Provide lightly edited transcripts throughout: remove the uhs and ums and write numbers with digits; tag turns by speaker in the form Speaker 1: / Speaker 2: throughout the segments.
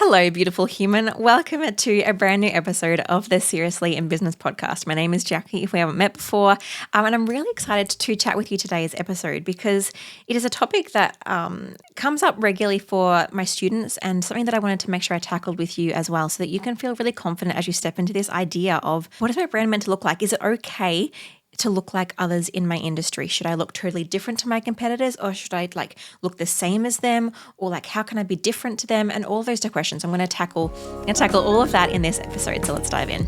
Speaker 1: Hello, beautiful human. Welcome to a brand new episode of the Seriously in Business podcast. My name is Jacqui, if we haven't met before, and I'm really excited to chat with you today's episode because it is a topic that comes up regularly for my students and something that I wanted to make sure I tackled with you as well so that you can feel really confident as you step into this idea of what is my brand meant to look like? Is it okay to look like others in my industry? Should I look totally different to my competitors, or should I look the same as them, or how can I be different to them? And all those questions I'm going to tackle all of that in this episode. So let's dive in.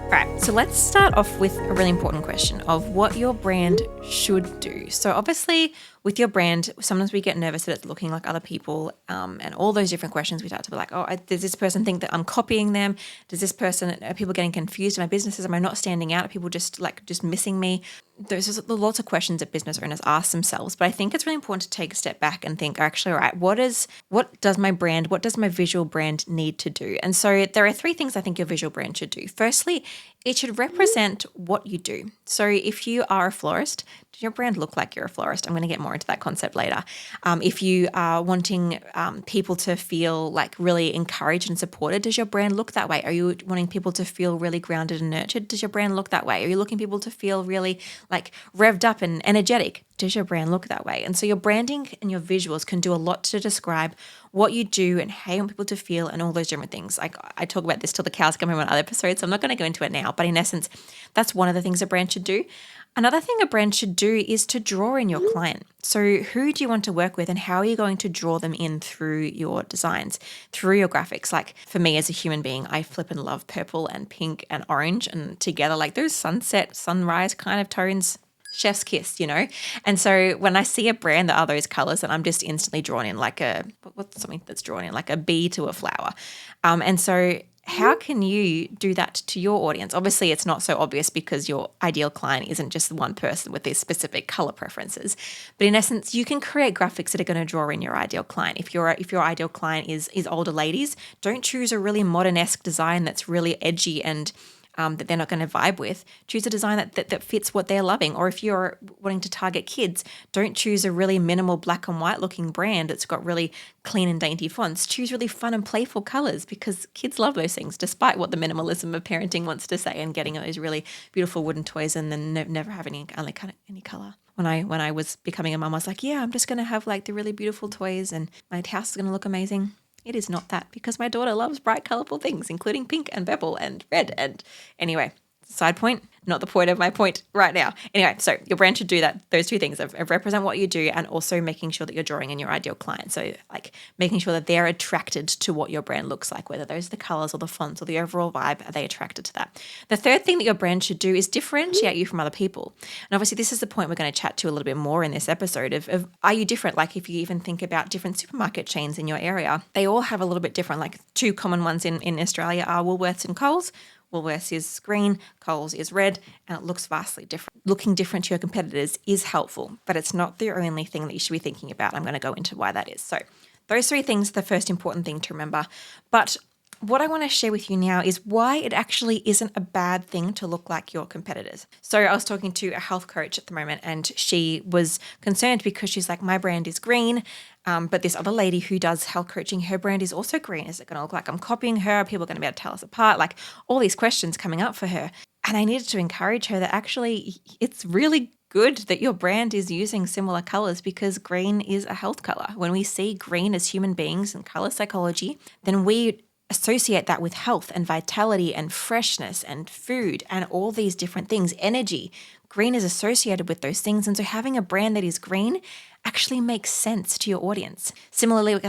Speaker 1: All right, so let's start off with a really important question of what your brand should do. So obviously with your brand, sometimes we get nervous that it's looking like other people and all those different questions. We start to be like, does this person think that I'm copying them? Are people getting confused in my businesses? Am I not standing out? Are people just missing me? There's lots of questions that business owners ask themselves, but I think it's really important to take a step back and think, actually, all right, what does my visual brand need to do? And so there are three things I think your visual brand should do. Firstly, it should represent what you do. So if you are a florist, does your brand look like you're a florist? I'm going to get more into that concept later. If you are wanting people to feel really encouraged and supported, does your brand look that way? Are you wanting people to feel really grounded and nurtured? Does your brand look that way? Are you looking people to feel really revved up and energetic? Does your brand look that way? And so your branding and your visuals can do a lot to describe what you do and how you want people to feel and all those different things. I talk about this till the cows come home on other episodes, so I'm not going to go into it now, but in essence, that's one of the things a brand should do. Another thing a brand should do is to draw in your client. So who do you want to work with and how are you going to draw them in through your designs, through your graphics? For me as a human being, I flip and love purple and pink and orange, and together those sunset, sunrise kind of tones, chef's kiss, And so when I see a brand that are those colors, and I'm just instantly drawn in what's something that's drawn in a bee to a flower. And so how can you do that to your audience? Obviously, it's not so obvious because your ideal client isn't just one person with these specific color preferences. But in essence, you can create graphics that are going to draw in your ideal client. If your ideal client is older ladies, don't choose a really modern-esque design that's really edgy and that they're not going to vibe with. Choose a design that fits what they're loving. Or if you're wanting to target kids, don't choose a really minimal black and white looking brand that's got really clean and dainty fonts. Choose really fun and playful colors because kids love those things, despite what the minimalism of parenting wants to say and getting those really beautiful wooden toys and then never have any color. When I was becoming a mum, I was like, yeah, I'm just going to have the really beautiful toys and my house is going to look amazing. It is not that because my daughter loves bright, colorful things, including pink and purple and red. And anyway, side point, not the point of my point right now. Anyway, so your brand should do those two things of represent what you do and also making sure that you're drawing in your ideal client. So making sure that they're attracted to what your brand looks like, whether those are the colors or the fonts or the overall vibe, are they attracted to that? The third thing that your brand should do is differentiate you from other people. And obviously this is the point we're going to chat to a little bit more in this episode of are you different? If you even think about different supermarket chains in your area, they all have a little bit different. Two common ones in Australia are Woolworths and Coles. Woolworths is green, Coles is red, and it looks vastly different. Looking different to your competitors is helpful, but it's not the only thing that you should be thinking about. I'm going to go into why that is. So those three things are the first important thing to remember. But what I want to share with you now is why it actually isn't a bad thing to look like your competitors. So I was talking to a health coach at the moment and she was concerned because she's like, my brand is green, but this other lady who does health coaching, her brand is also green. Is it going to look like I'm copying her? Are people going to be able to tell us apart? All these questions coming up for her. And I needed to encourage her that actually it's really good that your brand is using similar colors because green is a health color. When we see green as human beings and color psychology, then we associate that with health and vitality and freshness and food and all these different things, energy. Green is associated with those things. And so having a brand that is green actually makes sense to your audience. Similarly,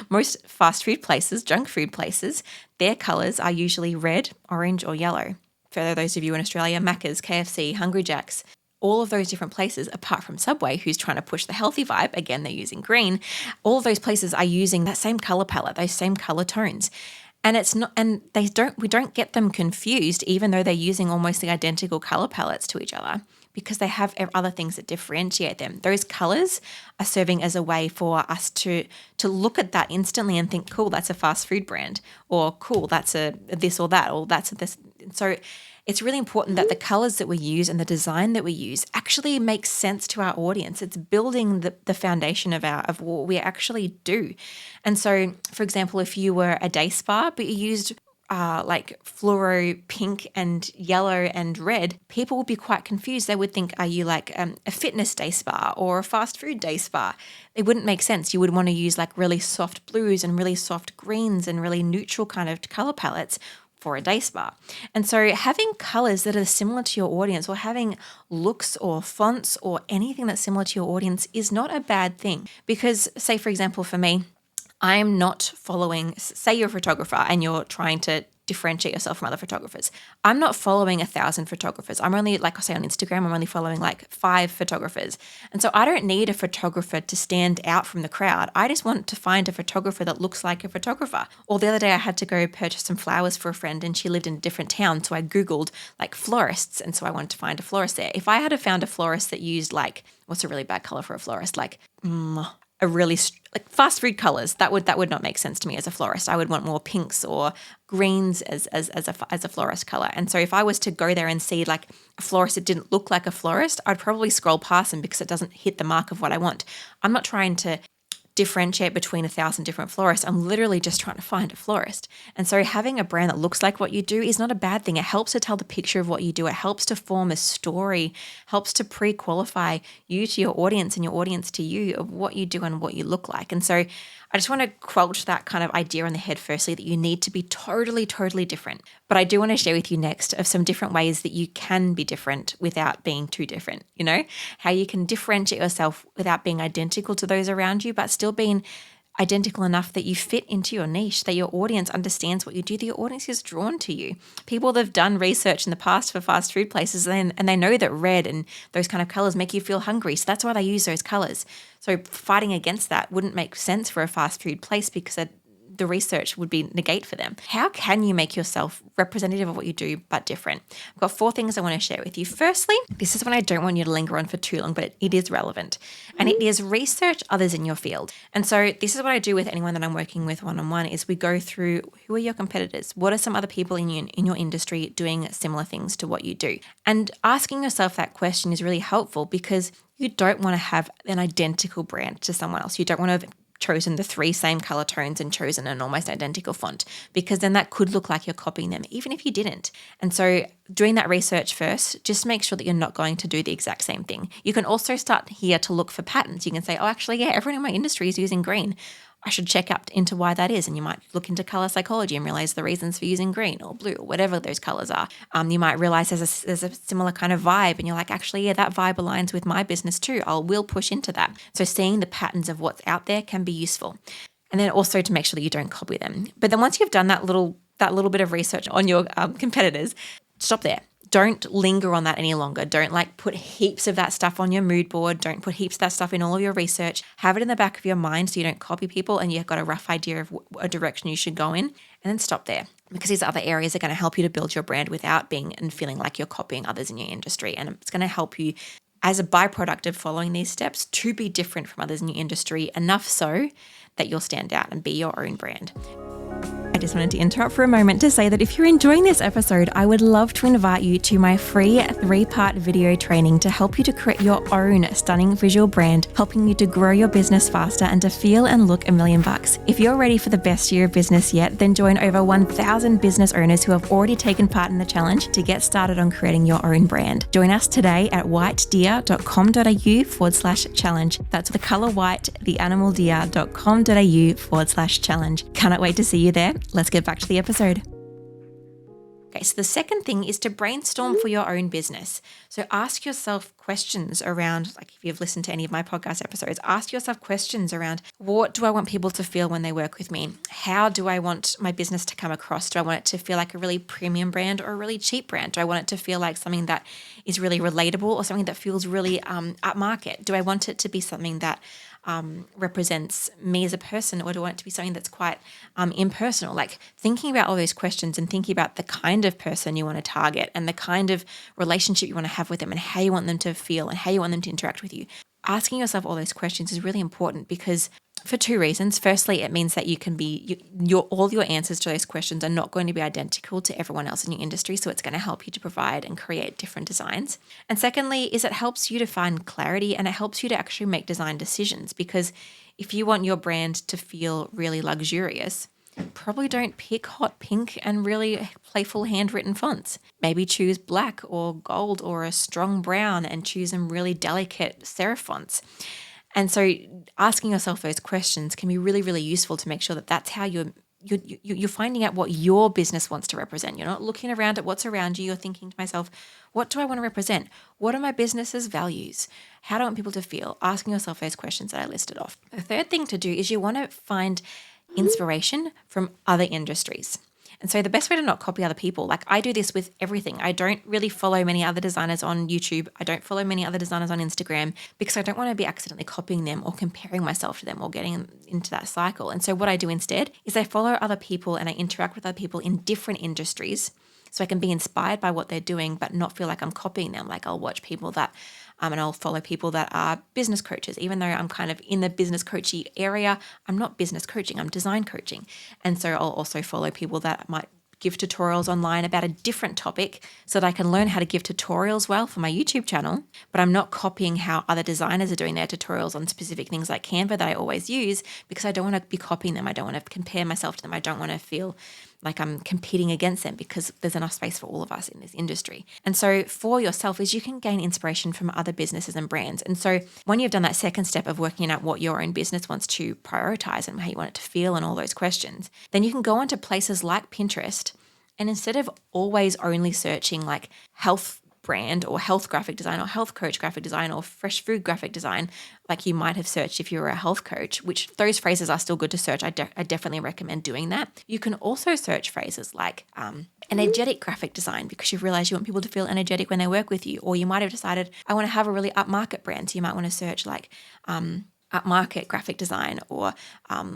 Speaker 1: most fast food places, junk food places, their colors are usually red, orange, or yellow. For those of you in Australia, Macca's, KFC, Hungry Jack's, all of those different places, apart from Subway, who's trying to push the healthy vibe, again, they're using green, all of those places are using that same color palette, those same color tones. And we don't get them confused, even though they're using almost the identical color palettes to each other, because they have other things that differentiate them. Those colors are serving as a way for us to look at that instantly and think, cool, that's a fast food brand, or cool, that's a this or that, or that's a this. So it's really important that the colors that we use and the design that we use actually makes sense to our audience. It's building the foundation of what we actually do. And so, for example, if you were a day spa, but you used like fluoro pink and yellow and red, people would be quite confused. They would think, are you like a fitness day spa or a fast food day spa? It wouldn't make sense. You would want to use like really soft blues and really soft greens and really neutral kind of color palettes for a day spa. And so having colors that are similar to your audience, or having looks or fonts or anything that's similar to your audience, is not a bad thing. Because say, for example, for me, I'm not following, say you're a photographer and you're trying to differentiate yourself from other photographers. I'm not following 1,000 photographers. I'm only, like I say on Instagram, I'm only following like 5 photographers. And so I don't need a photographer to stand out from the crowd. I just want to find a photographer that looks like a photographer. Or the other day I had to go purchase some flowers for a friend and she lived in a different town. So I Googled like florists. And so I wanted to find a florist there. If I had found a florist that used like, what's a really bad color for a florist? Like, a really like fast food colors, that would not make sense to me as a florist. I would want more pinks or greens as a florist color. And so if I was to go there and see like a florist that didn't look like a florist, I'd probably scroll past them because it doesn't hit the mark of what I want. I'm not trying to differentiate between 1,000 different florists. I'm literally just trying to find a florist. And so having a brand that looks like what you do is not a bad thing. It helps to tell the picture of what you do. It helps to form a story, helps to pre-qualify you to your audience and your audience to you of what you do and what you look like. And so I just want to quench that kind of idea in the head firstly, that you need to be totally, totally different. But I do want to share with you next of some different ways that you can be different without being too different, how you can differentiate yourself without being identical to those around you, but still being identical enough that you fit into your niche, that your audience understands what you do, that your audience is drawn to you. People that have done research in the past for fast food places and they know that red and those kind of colors make you feel hungry. So that's why they use those colors. So fighting against that wouldn't make sense for a fast food place because the research would be negate for them. How can you make yourself representative of what you do but different? I've got 4 things I want to share with you. Firstly, this is one I don't want you to linger on for too long, but it is relevant. And it is research others in your field. And so this is what I do with anyone that I'm working with one-on-one is we go through who are your competitors? What are some other people in your industry doing similar things to what you do? And asking yourself that question is really helpful because you don't want to have an identical brand to someone else. You don't want to have chosen the 3 same color tones and chosen an almost identical font, because then that could look like you're copying them, even if you didn't. And so doing that research first, just make sure that you're not going to do the exact same thing. You can also start here to look for patterns. You can say, oh, actually, yeah, everyone in my industry is using green. I should check up into why that is. And you might look into color psychology and realize the reasons for using green or blue or whatever those colors are. You might realize there's a similar kind of vibe and you're like, actually, yeah, that vibe aligns with my business too. Will push into that. So seeing the patterns of what's out there can be useful. And then also to make sure that you don't copy them. But then once you've done that little bit of research on your competitors, stop there. Don't linger on that any longer. Don't put heaps of that stuff on your mood board. Don't put heaps of that stuff in all of your research. Have it in the back of your mind so you don't copy people and you've got a rough idea of a direction you should go in, and then stop there, because these other areas are going to help you to build your brand without being and feeling like you're copying others in your industry. And it's going to help you as a byproduct of following these steps to be different from others in your industry, enough so that you'll stand out and be your own brand. I just wanted to interrupt for a moment to say that if you're enjoying this episode, I would love to invite you to my free 3-part video training to help you to create your own stunning visual brand, helping you to grow your business faster and to feel and look $1 million. If you're ready for the best year of business yet, then join over 1,000 business owners who have already taken part in the challenge to get started on creating your own brand. Join us today at whitedeer.com.au/challenge. That's the color white, the animal deer.com.au/challenge. Cannot wait to see you there. Let's get back to the episode. Okay, so the second thing is to brainstorm for your own business. So ask yourself questions around, like if you've listened to any of my podcast episodes, ask yourself questions around, what do I want people to feel when they work with me? How do I want my business to come across? Do I want it to feel like a really premium brand or a really cheap brand? Do I want it to feel like something that is really relatable or something that feels really upmarket? Do I want it to be something that represents me as a person, or do I want it to be something that's quite impersonal? Like thinking about all those questions and thinking about the kind of person you want to target and the kind of relationship you want to have with them and how you want them to feel and how you want them to interact with you. Asking yourself all those questions is really important, because for two reasons. Firstly, it means that you can be all your answers to those questions are not going to be identical to everyone else in your industry, so it's going to help you to provide and create different designs. And secondly, is it helps you to find clarity, and it helps you to actually make design decisions, because if you want your brand to feel really luxurious, probably don't pick hot pink and really playful handwritten fonts. Maybe choose black or gold or a strong brown and choose some really delicate serif fonts. And so asking yourself those questions can be really, really useful to make sure that that's how you're finding out what your business wants to represent. You're not looking around at what's around you. You're thinking to myself, what do I want to represent? What are my business's values? How do I want people to feel? Asking yourself those questions that I listed off. The third thing to do is you want to find inspiration from other industries. And so the best way to not copy other people, like I do this with everything. I don't really follow many other designers on YouTube. I don't follow many other designers on Instagram because I don't want to be accidentally copying them or comparing myself to them or getting into that cycle. And so what I do instead is I follow other people and I interact with other people in different industries so I can be inspired by what they're doing but not feel like I'm copying them. Like I'll watch people that and I'll follow people that are business coaches. Even though I'm kind of in the business coachy area, I'm not business coaching, I'm design coaching. And so I'll also follow people that might give tutorials online about a different topic so that I can learn how to give tutorials well for my YouTube channel, but I'm not copying how other designers are doing their tutorials on specific things like Canva that I always use, because I don't want to be copying them. I don't want to compare myself to them. I don't want to feel like I'm competing against them, because there's enough space for all of us in this industry. And so for yourself is you can gain inspiration from other businesses and brands. And so when you've done that second step of working out what your own business wants to prioritize and how you want it to feel and all those questions, then you can go onto places like Pinterest, and instead of always only searching like health brand or health graphic design or health coach graphic design or fresh food graphic design, like you might have searched if you were a health coach, which those phrases are still good to search. I definitely recommend doing that. You can also search phrases like energetic graphic design, because you realize you want people to feel energetic when they work with you. Or you might have decided, I want to have a really upmarket brand. So you might want to search like upmarket graphic design or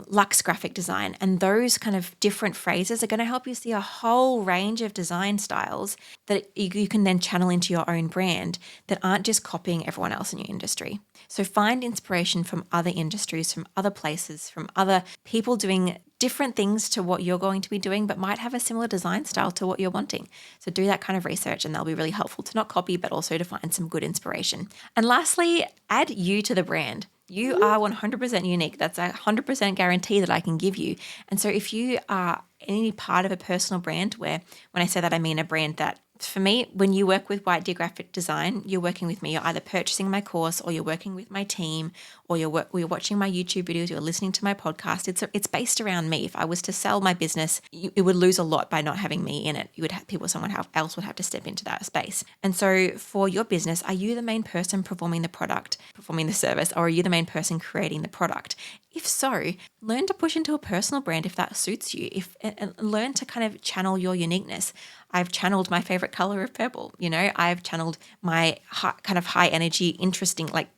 Speaker 1: luxe graphic design. And those kind of different phrases are going to help you see a whole range of design styles that you can then channel into your own brand that aren't just copying everyone else in your industry. So find inspiration from other industries, from other places, from other people doing different things to what you're going to be doing, but might have a similar design style to what you're wanting. So do that kind of research, and that'll be really helpful to not copy, but also to find some good inspiration. And lastly, add you to the brand. You are 100% unique. That's a 100% guarantee that I can give you. And so if you are any part of a personal brand, where when I say that, I mean a brand that, for me, when you work with White Deer Graphic Design, you're working with me. You're either purchasing my course, or you're working with my team, or you're watching my YouTube videos, you're listening to my podcast. It's based around me. If I was to sell my business, it would lose a lot by not having me in it. You would have someone else would have to step into that space. And so for your business, are you the main person performing the service, or are you the main person creating the product? If so, learn to push into a personal brand if that suits you. And learn to kind of channel your uniqueness. I've channeled my favorite color of purple. I've channeled my kind of high energy, interesting, like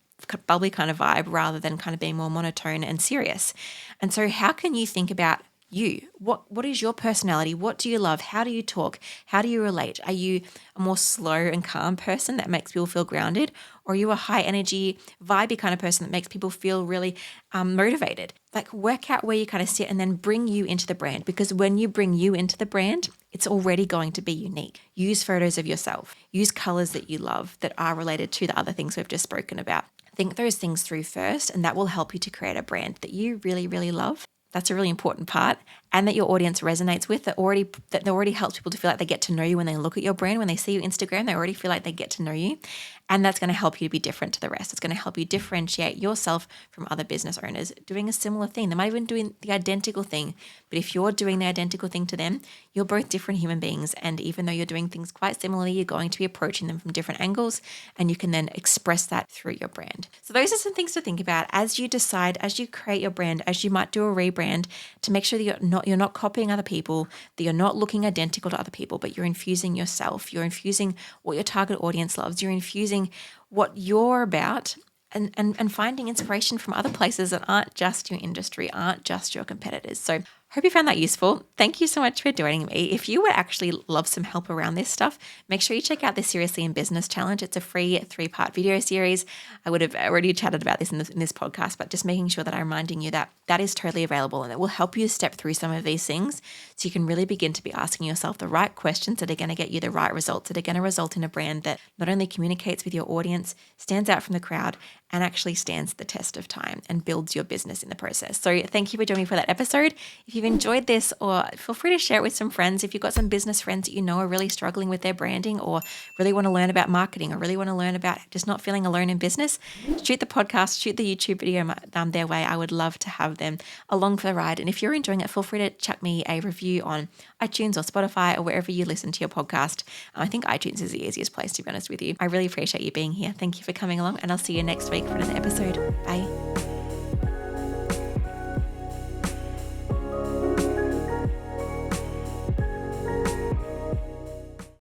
Speaker 1: bubbly kind of vibe, rather than kind of being more monotone and serious. And so how can you think about you? What is your personality? What do you love? How do you talk? How do you relate? Are you a more slow and calm person that makes people feel grounded? Or are you a high energy, vibey kind of person that makes people feel really motivated? Like work out where you kind of sit and then bring you into the brand, because when you bring you into the brand, it's already going to be unique. Use photos of yourself. Use colors that you love that are related to the other things we've just spoken about. Think those things through first, and that will help you to create a brand that you really, really love. That's a really important part, and that your audience resonates with, that already helps people to feel like they get to know you when they look at your brand. When they see your Instagram, they already feel like they get to know you. And that's going to help you to be different to the rest. It's going to help you differentiate yourself from other business owners doing a similar thing. They might even doing the identical thing, but if you're doing the identical thing to them, you're both different human beings. And even though you're doing things quite similarly, you're going to be approaching them from different angles, and you can then express that through your brand. So those are some things to think about as you decide, as you create your brand, as you might do a rebrand, to make sure that you're not copying other people, that you're not looking identical to other people, but you're infusing yourself. You're infusing what your target audience loves. You're infusing what you're about, and finding inspiration from other places that aren't just your industry, aren't just your competitors. So Hope you found that useful. Thank you so much for joining me. If you would actually love some help around this stuff, make sure you check out the Seriously in Business Challenge. It's a free 3-part video series. I would have already chatted about this in this podcast, but just making sure that I'm reminding you that that is totally available and it will help you step through some of these things so you can really begin to be asking yourself the right questions that are going to get you the right results, that are going to result in a brand that not only communicates with your audience, stands out from the crowd, and actually stands the test of time and builds your business in the process. So thank you for joining me for that episode. If you've enjoyed this, or feel free to share it with some friends. If you've got some business friends that you know are really struggling with their branding or really want to learn about marketing or really want to learn about just not feeling alone in business, shoot the podcast, shoot the YouTube video their way. I would love to have them along for the ride. And if you're enjoying it, feel free to chuck me a review on iTunes or Spotify or wherever you listen to your podcast. I think iTunes is the easiest place, to be honest with you. I really appreciate you being here. Thank you for coming along, and I'll see you next week for another episode. Bye.